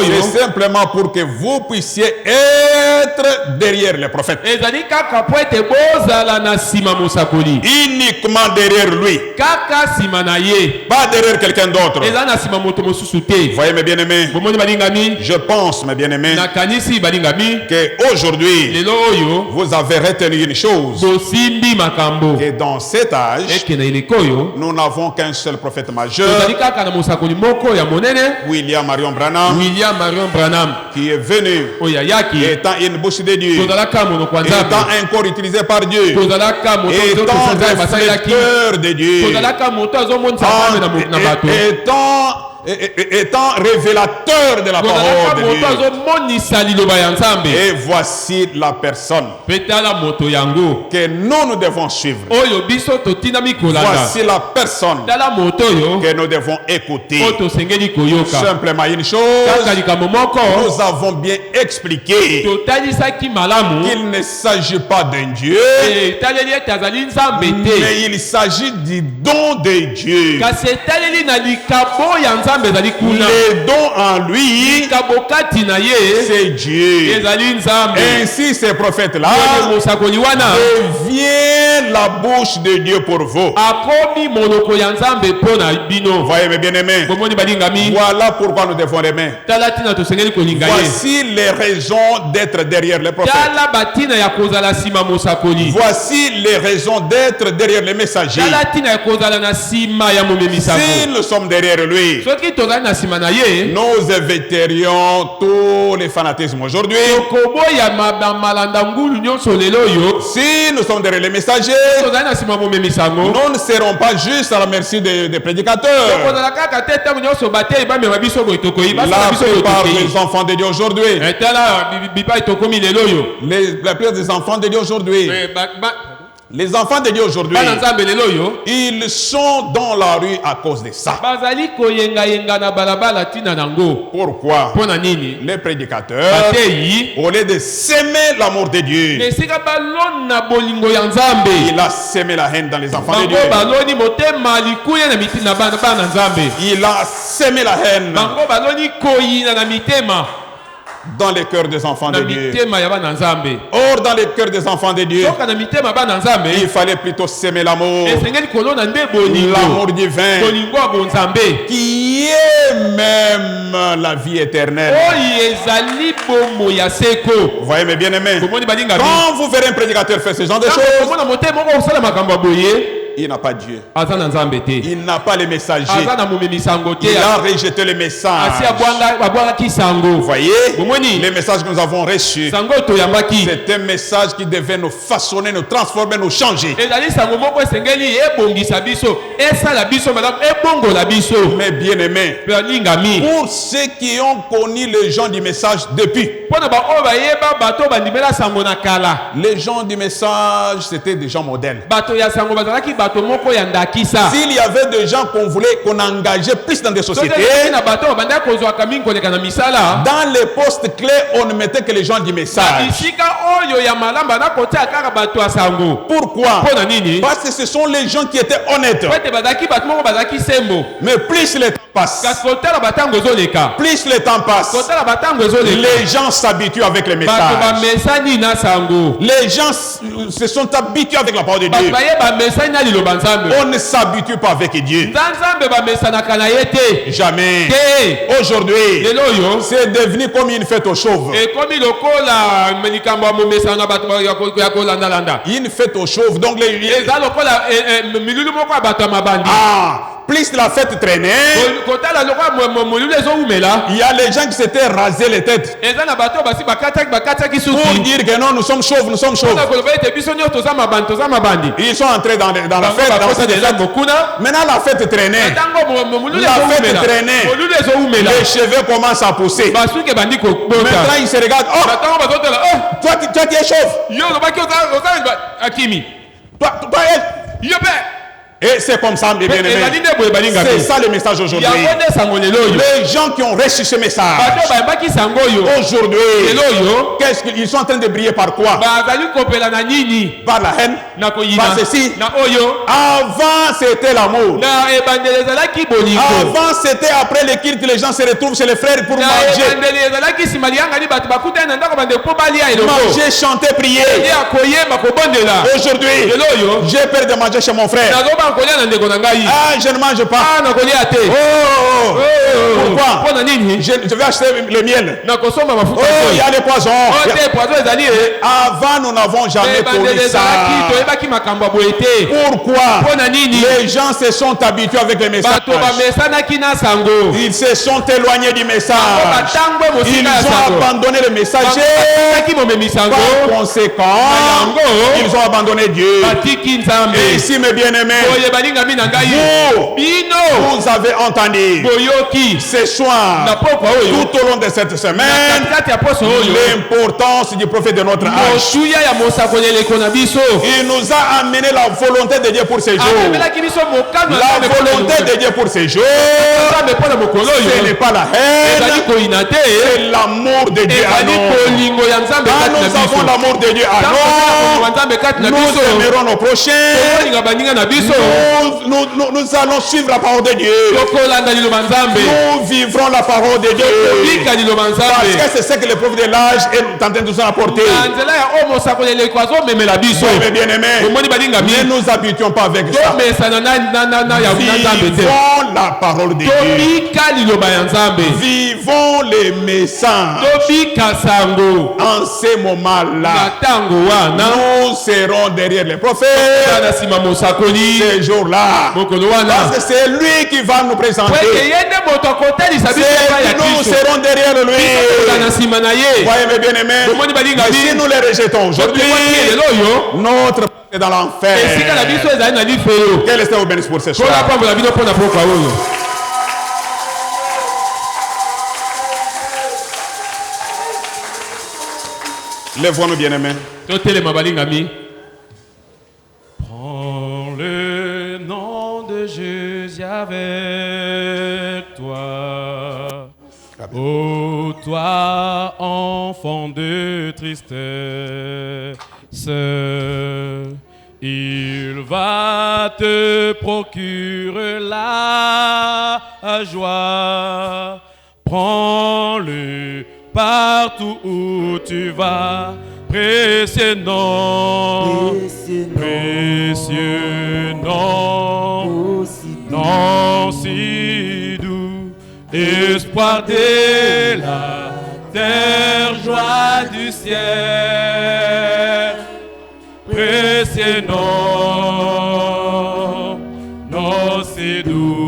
Speaker 3: c'est simplement pour que vous puissiez être derrière les prophètes. Uniquement derrière lui, pas derrière quelqu'un d'autre. Voyez mes bien-aimés, je pense, mes bien-aimés, qu'aujourd'hui vous avez retenu une chose, que dans cet âge, nous n'avons qu'un seul prophète majeur, William Marion Branham, qui est venu étant une bouche de Dieu, étant un corps utilisé par Dieu, étant révélateur de Dieu, étant révélateur de la parole de Dieu. Et voici la personne que nous devons suivre. Voici la personne que nous devons écouter. Simplement une chose, nous avons bien expliqué qu'il ne s'agit pas d'un Dieu, mais il s'agit du don de Dieu. Les dons en lui, c'est Dieu. Ainsi, ces prophètes-là deviennent la bouche de Dieu pour vous. Voyez mes bien-aimés, voilà pourquoi nous devons aimer. Voici les raisons d'être derrière les prophètes. Voici les raisons d'être derrière les messagers. Si nous sommes derrière lui, nous éviterions tous les fanatismes aujourd'hui. Si nous sommes derrière les messagers, nous ne serons pas juste à la merci des prédicateurs. La plupart des enfants de Dieu aujourd'hui, la plupart des enfants de Dieu aujourd'hui, les enfants de Dieu aujourd'hui, ils sont dans la rue à cause de ça. Pourquoi? Les prédicateurs, au lieu de s'aimer l'amour de Dieu, il a sémé la haine dans les enfants de Dieu. Il a sémé la haine dans les cœurs des enfants de Dieu. Or, dans les cœurs des enfants de Dieu, il fallait plutôt s'aimer l'amour. L'amour divin. Qui est même la vie éternelle. Vous voyez mes bien-aimés. Quand vous verrez un prédicateur faire ce genre de choses, il n'a pas Dieu. Il n'a pas les messagers. Il a rejeté les messages. Vous voyez, les messages que nous avons reçus, c'est un message qui devait nous façonner, nous transformer, nous changer. Mais bien aimés, pour ceux qui ont connu les gens du message depuis, les gens du message, c'était des gens modèles. S'il y avait des gens qu'on voulait qu'on engageait plus dans des sociétés, dans les postes clés, on ne mettait que les gens du message. Pourquoi? Parce que ce sont les gens qui étaient honnêtes. Mais plus le temps passe, plus le temps passe, les gens s'habituent avec les messages. Les gens se sont habitués avec la parole de Dieu. On ne s'habitue pas avec Dieu. Jamais. Aujourd'hui, c'est devenu comme une fête aux chauves. Une fête aux chauves. Donc plus la fête traînait, il y a les gens qui s'étaient rasés les têtes pour dire que non, nous sommes chauves, nous sommes chauves. Ils sont entrés dans la fête. Maintenant la fête traînait. Les cheveux commencent à pousser. Maintenant ils se regardent. Oh, toi tu es chauve. Toi et c'est comme ça, mes bien-aimés. C'est ça le message aujourd'hui. Les gens qui ont reçu ce message aujourd'hui, qu'est-ce qu'ils sont en train de briller par quoi? Par la haine, par ceci. Avant c'était l'amour. Avant c'était après le culte, les gens se retrouvent chez les frères pour manger. Manger, chanter, prier. Aujourd'hui, j'ai peur de manger chez mon frère. Je ne mange pas. Pourquoi? Je vais acheter le miel. Il y a les poisons. Avant, nous n'avons jamais connu ça. Pourquoi? Les gens se sont habitués avec les messages. Ils se sont éloignés du message. Ils ont abandonné le messager. Par conséquent, ils ont abandoné Dieu. Et ici, mes bien-aimés, vous avez entendu ce soir, tout au long de cette semaine, l'importance du prophète de notre âge. Il nous a amené la volonté de Dieu pour ces jours. La volonté de Dieu pour ces jours, ce n'est pas la haine, c'est l'amour de Dieu à nous. Quand nous avons l'amour de Dieu à nous, nous aimerons nos prochains. Nous allons suivre la parole de Dieu. Nous vivrons la parole de Dieu. Parce que c'est ce que le prophète de l'âge est en train de nous apporter. Mais bien aimé, ne nous habituons pas avec ça. Vivons la parole de Dieu. Vivons les messages. En ces moments-là, nous serons derrière les prophètes. Ces jours-là, parce que c'est lui qui va nous présenter. Nous serons derrière lui. Voyez mes bien-aimés, si nous les rejetons aujourd'hui, notre place est dans l'enfer. Quel est le bénéfice pour ce soir? Lève-nous, bien-aimés.
Speaker 4: Prends le nom de Jésus avec toi. Ô toi, enfant de tristesse, il va te procurer la joie. Prends-le partout où tu vas. Précieux nom, précieux nom, nom si doux, espoir de la terre, joie du ciel. Précieux nom, nom si doux,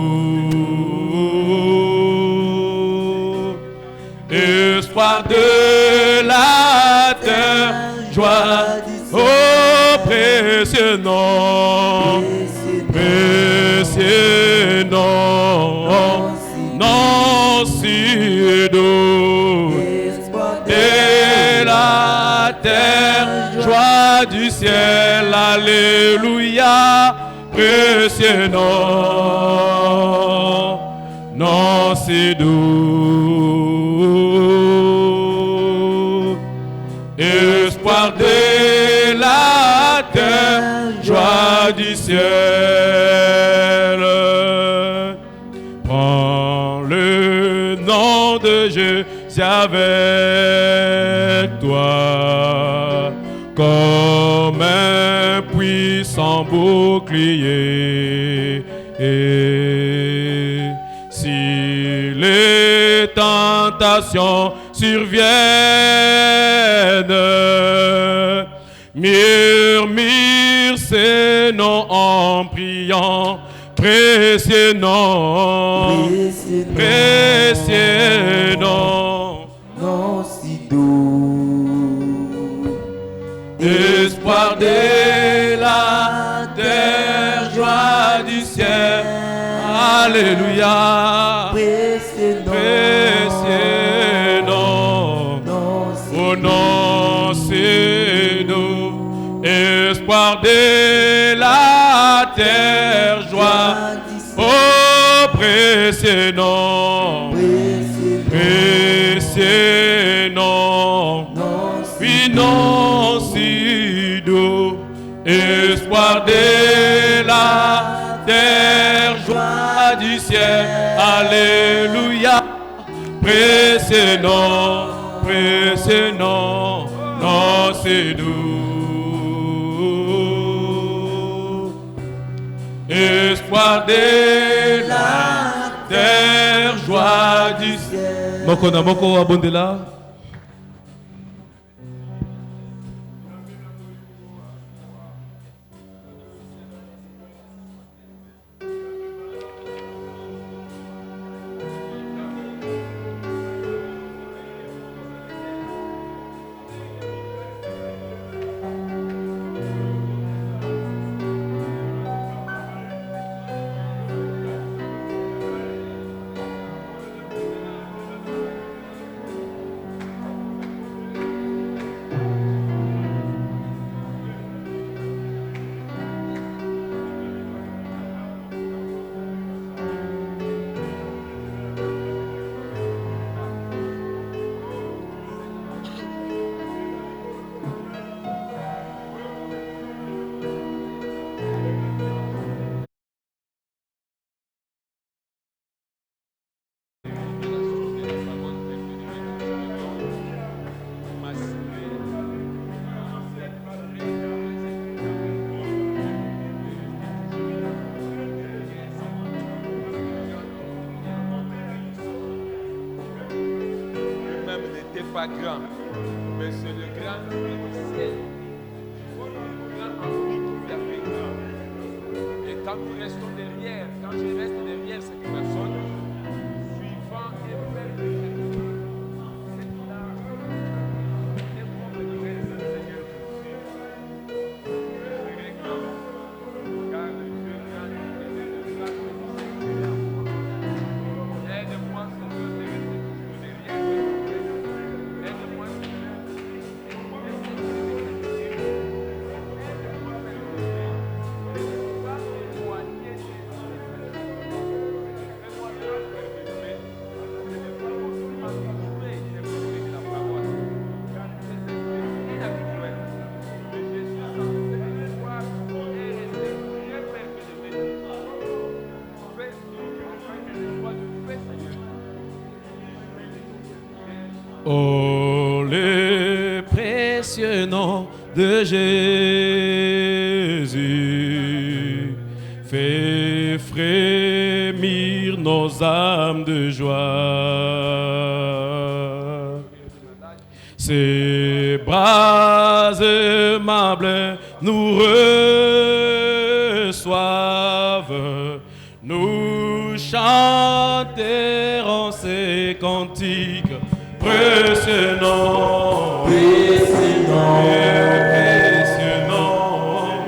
Speaker 4: espoir de la terre, joie, oh précieux nom, précieux nom, nom si doux, et la terre, joie du ciel, alléluia, précieux nom, nom si doux, espoir de la terre, joie du ciel. Prends le nom de Jésus avec toi, comme un puissant bouclier. Et si les tentations surviennent, murmure ces noms en priant. Précieux nom, précieux nom,
Speaker 1: nom si doux,
Speaker 4: espoir de la terre, joie du ciel, alléluia,
Speaker 1: précieux nom,
Speaker 4: précieux nom, au nom c'est nous, espoir de la terre, joie, oh précieux nom, précieux nom, puis non si doux, espoir de la terre, joie du ciel, alléluia, précieux nom, non c'est doux, espoir de la terre, joie du ciel. Moko na moko abondela.
Speaker 2: Pas grand, mais c'est le grand ciel. Le grand envie qui lui a fait grand. Et quand nous restons derrière, quand je reste derrière cette personne, suivant et faire de cette larme, c'est pour le Seigneur car le Dieu grand et le grand aide-moi, Seigneur, de rester derrière.
Speaker 4: précieux nom de Jésus. Fais frémir nos âmes de joie. Ces bras aimables nous reçoivent. Nous chanterons ces cantiques. Précieux nom, précieux nom, précieux nom,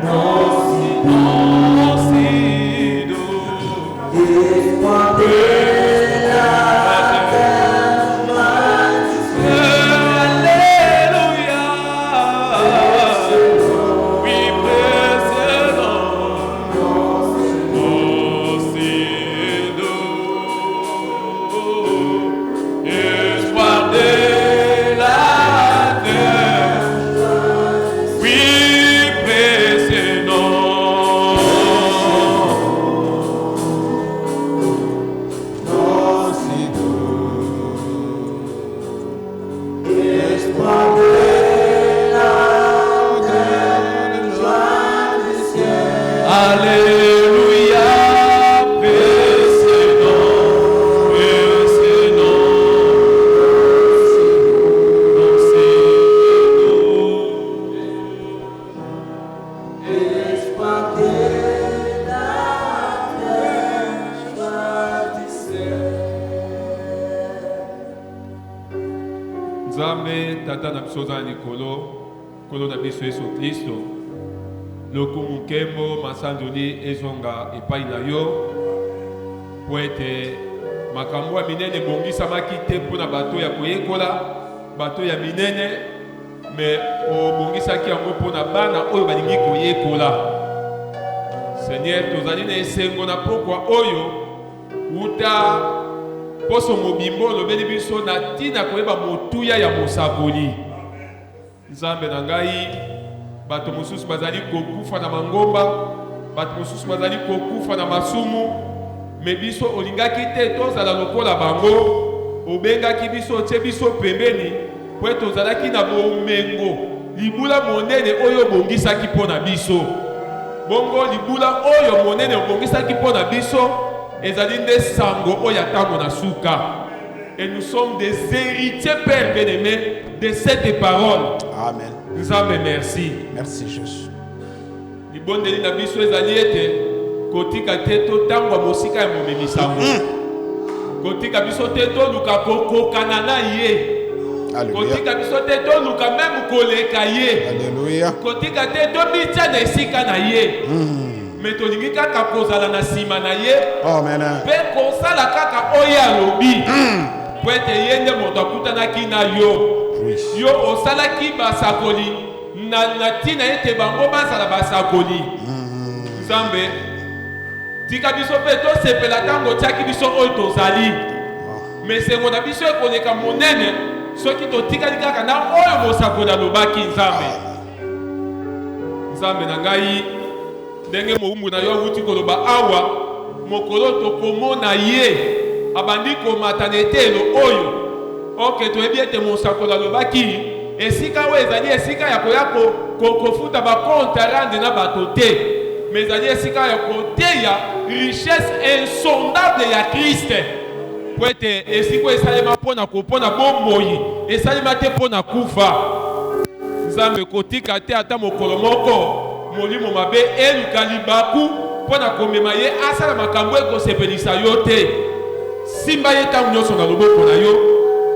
Speaker 4: nom si doux, espoir de la terre, alléluia, oui précieux nom, nom si doux, espoir de tata na biso za likolo kolo na biso Yesu Kristo lokumu nkembo masandoli ezonga epai na yo po ete makambo ya minene ebongisamaki te mpona bato ya koyekola bato ya minene me obongisaki yango mpona bana oyo balingi koyekola. Seigneur, tozali na esengo na pokwa oyo uta poso mobimbo lobeli biso na tina koyeba motuya ya mosakoli. Nzambe na ngai bato mosusu bazali kokufa na mangomba, bato mosusu bazali kokufa na masumu, me biso olingaki te tozala lokola bango, obengaki biso otie biso pembeni po tozalaki na bomengo libula monene oyo obongisaki mpo na biso. Bongo libula oyo monene obongisaki mpo na biso ezali nde sango oyo atango na suka. Et nous sommes des héritiers, Père bien-aimé, de cette parole.
Speaker 3: Amen.
Speaker 4: Nzambe, merci.
Speaker 3: Merci Jésus.
Speaker 4: Libondeli na biso ezali ete kotika te to tangwa mosika ya momemisango. Kotika biso te to luka kokokana na ye.
Speaker 3: Alléluia.
Speaker 4: Kotika biso te to luka même koleka ye.
Speaker 3: Alléluia.
Speaker 4: Kotika te to mitya na esika na ye. Mais tolingi kaka kozala na sima na ye.
Speaker 3: Amen.
Speaker 4: Pe kosala kaka oyo alobi. Po ete ye nde moto akutanaki na yo. Yo osalaki basakoli na tina ete bango bazala basakoli. Nzambe tika biso pe tosepela ntango otiaki biso oyo tozali. Mais sengo na biso ekoleka monene soki totikali kaka na oyo mosakoli alobaki. Nzambe Nzambe na ngai ndenge mowumbu na yo awuti koloba awa mokolo tokomona ye abandi komata na etelo oyo oke toyebi ete mosakoli alobaki esika oyo ezali esika ya koya kofuta bakonte arande na bato te, mais ezali esika ya koteya richesse insondable ya Kriste po ete esika oyo esalema mpona kopona bomoi esalema te mpona kufa. Nzambe kotika te ata mokolo moko molimo mabe eluka libaku mpona komema ye asala makambo ekosepelisa yo te. Simba ye ntango nyonso na loboko na yo,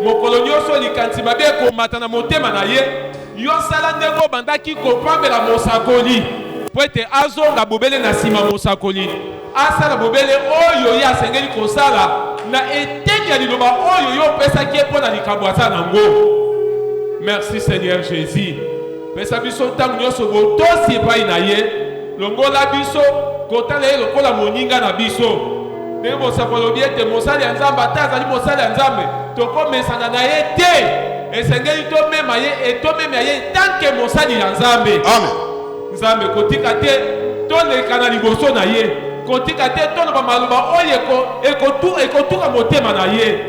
Speaker 4: mokolo nyonso likanisi mabe ekomata na motema na ye, yo sala ndenge obandaki kopambela mosakoli po ete azonga bobele na nsima mosakoli, asala bobele oyo ye asengeli kosala na eteni ya liloba oyo yo opesaki ye mpo na likambo asala nango. Merci Seigneur Jésus. Pesa biso ntango nyonso botosi epai na ye, longola biso kotala ye lokola moninga na biso. Ndenge mosakoli olobi ete mosali ya Nzambe ata azali mosali ya Nzambe tokomesana na ye te, esengeli tomema ye etomema ye tanke mosali ya Nzambe.
Speaker 3: Amen.
Speaker 4: Nzambe kotika te toleka na liboso na ye, kotika te toloba maloba oyo ekotuka motema na ye.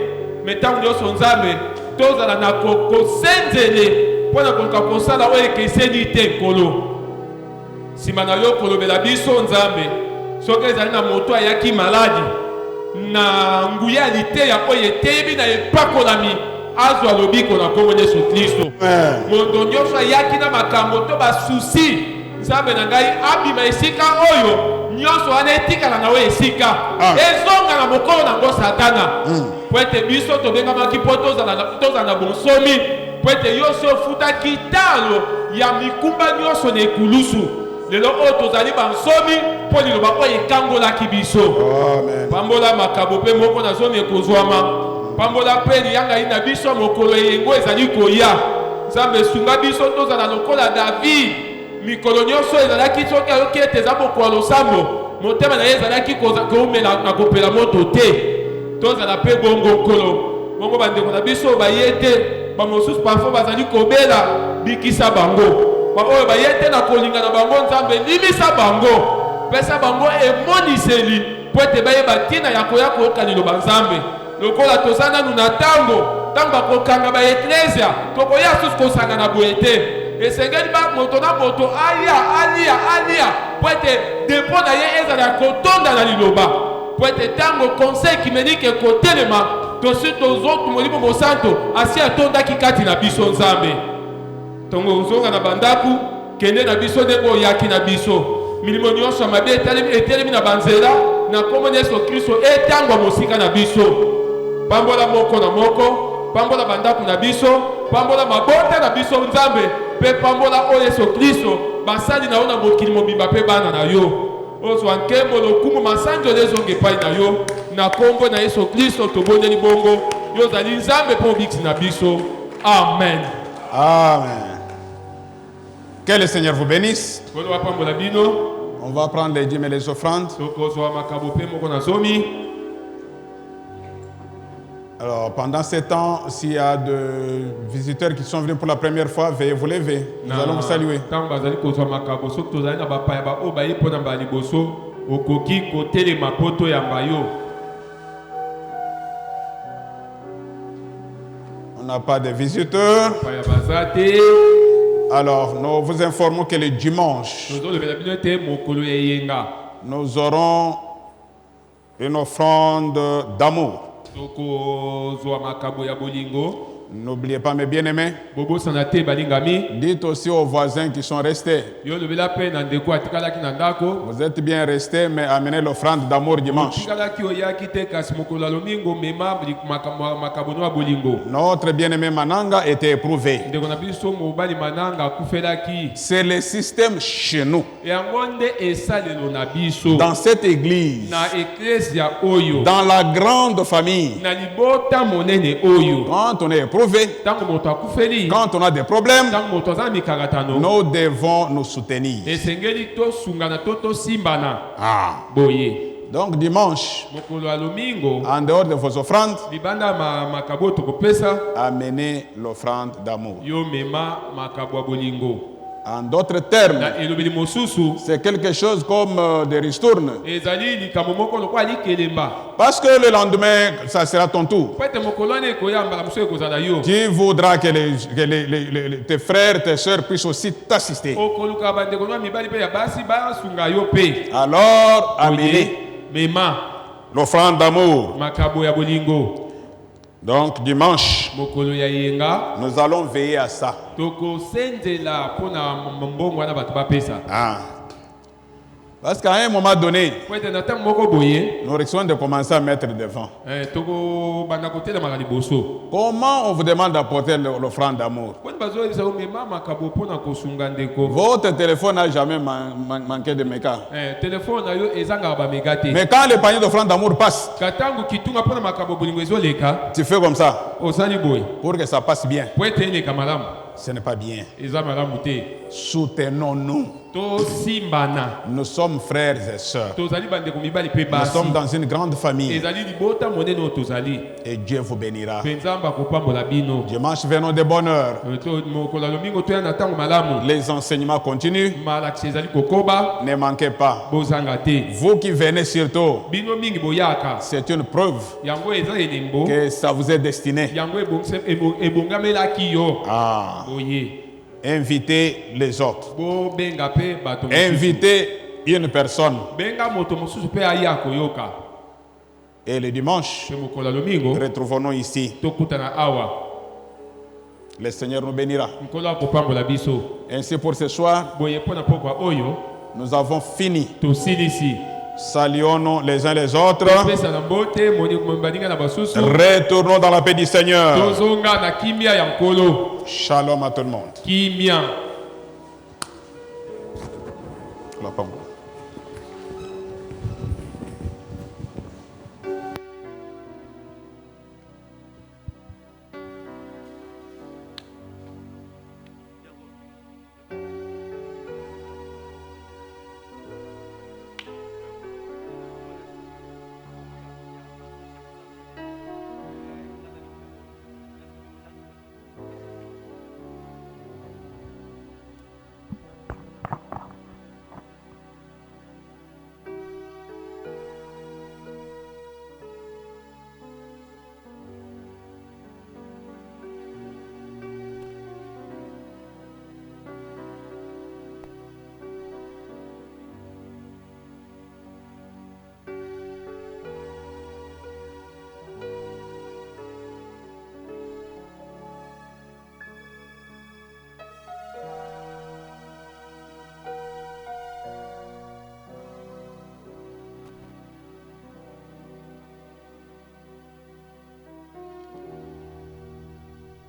Speaker 4: Me ntango nyonso Nzambe tozala na kosenzele pona koka kosala oyo ekeseni te nkolo nsima na yo kolobela biso nzambe soki ezali na moto ayaki maladi na nguya liteya oyo eteyebi na epakolami azwa lobiko na kombo Yesu Kristo moto nyonso ayaki na makambo to basusi nzambe na ngai abima esika oyo nyonso wana etikala na oyo esika ezonga na mokolo nango satana po ete biso tobengamaki mpo tozala na bonsomi po ete yo so ofutaki talo ya mikumba nyonso na ekulusu lelo oyo tozali bansomi mpo liloba oyo ekangolaki biso pambola makambo mpe moko na zone ekozwama pambola mpe liyangai na biso mokolo eyengo ezali koya nzambe esunga biso tozala lokola David mikolo nyonso ezalaki soki ayoki ete eza bokola losambo motema na ye ezalaki koumela na kopela moto te tozala mpe bongo nkolo bongo bandeko na biso baye te bamosusu parfois bazali kobela bikisa bango oyo baye te na kolinga na bango nzambe limisa bango pesa bango emoniseli po ete bayeba ntina ya koya koyoka liloba nzambe lokola toza nanu na ntango bakokanga baeklesia tokoya susu kosanga na boye te esengeli moto na moto alia po ete depo na ye ezala ya kotonda na liloba po ete ntango conseil kimenike kotelema tosi tozoku molimo mosanto asi atondaki kati na biso nzambe tongo ozonga na bandaku kende na biso ndenge oyaki na biso milimo nyonso ya mabe etelemi na banzela na kombo na Yesu Kristo etangwa mosika na biso pambola moko na moko pambola bandaku na biso pambola mabota na biso nzambe mpe pambola oyo Yesu Kristo basali na yo na mokili mobimba mpe bana na yo ozwa nkembo lokumu masanjolo ezonga epai na yo na kombo na Yesu Kristo tobondeli bongo yo ozali nzambe mpo obikisi na biso amen.
Speaker 3: Amen. Que le Seigneur vous bénisse. On va prendre les dîmes et les offrandes. Alors, pendant ce temps, s'il y a des visiteurs qui sont venus pour la première fois, veuillez vous lever. Nous allons vous saluer. On n'a pas de visiteurs. Alors, nous vous informons que le dimanche, nous aurons une offrande d'amour. N'oubliez pas, mes bien-aimés, dites aussi aux voisins qui sont restés. Vous êtes bien restés, mais amenez l'offrande d'amour dimanche. Notre bien-aimé Mananga était éprouvé. C'est le système chez nous. Dans cette église, dans la grande famille, quand on est éprouvé, quand on a des problèmes, nous devons nous soutenir. Donc dimanche, en dehors de vos offrandes, amenez l'offrande d'amour. En d'autres termes, c'est quelque chose comme des ristournes. Parce que le lendemain, ça sera ton tour. Tu voudras que tes frères, tes soeurs puissent aussi t'assister. Alors, amenez l'offrande d'amour. Donc dimanche, nous allons veiller à ça. Parce qu'à un moment donné, nous risquons de commencer à mettre devant. Comment on vous demande d'apporter l'offrande d'amour? Votre téléphone n'a jamais manqué de méca. Mais quand le panier d'offrande d'amour passe, tu fais comme ça pour que ça passe bien. Ce n'est pas bien. Soutenons-nous. Nous sommes frères et sœurs. Nous sommes dans une grande famille. Et Dieu vous bénira. Dimanche, venons de bonne heure. Les enseignements continuent. Ne manquez pas. Vous qui venez surtout, c'est une preuve que ça vous est destiné. Ah. Invitez les autres. Invitez une personne. Et le dimanche, retrouvons-nous ici. Le Seigneur nous bénira. Ainsi pour ce soir, nous avons fini. Saluons-nous les uns les autres. Retournons dans la paix du Seigneur. Shalom à tout le monde.